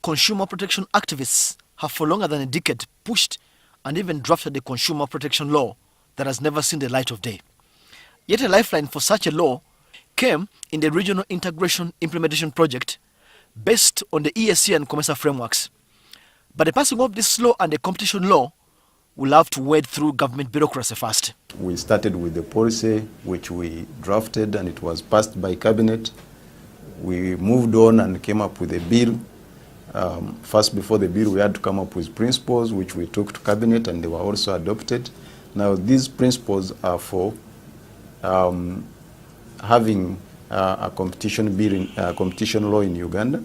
consumer protection activists have for longer than a decade pushed and even drafted a consumer protection law that has never seen the light of day. Yet a lifeline for such a law came in the Regional Integration Implementation Project based on the ESC and COMESA frameworks. But the passing of this law and the competition law will have to wade through government bureaucracy first. We started with the policy which we drafted and it was passed by cabinet. We moved on and came up with a bill. First, before the bill, we had to come up with principles which we took to cabinet and they were also adopted. Now these principles are for having a competition bill, competition law in Uganda,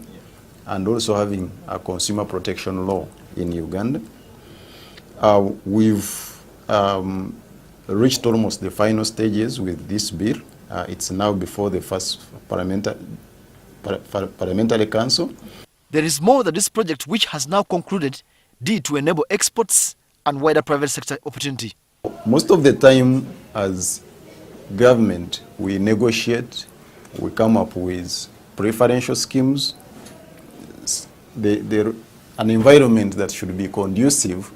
and also having a consumer protection law in Uganda. We've reached almost the final stages with this bill. It's now before the first parliamentary council. There is more that this project, which has now concluded, did to enable exports and wider private sector opportunity. Most of the time, as government, we negotiate, we come up with preferential schemes, an environment that should be conducive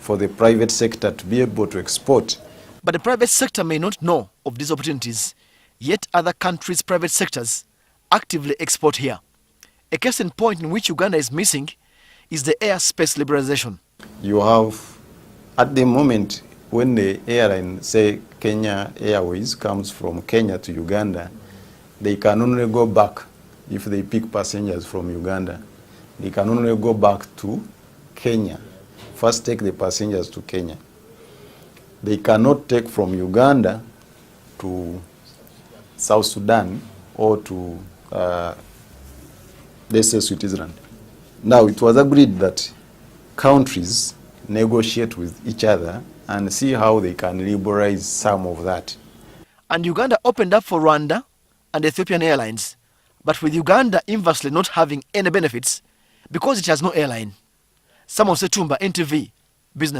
for the private sector to be able to export. But the private sector may not know of these opportunities, yet other countries' private sectors actively export here. A case in point in which Uganda is missing is the airspace liberalization. You have, at the moment, when the airline, say Kenya Airways, comes from Kenya to Uganda, they can only go back if they pick passengers from Uganda. They can only go back to Kenya. First take the passengers to Kenya. They cannot take from Uganda to South Sudan or to let's say Switzerland. Now it was agreed that countries negotiate with each other and see how they can liberalize some of that. And Uganda opened up for Rwanda and Ethiopian Airlines, but with Uganda inversely not having any benefits because it has no airline. Samuel Setumba, NTV Business.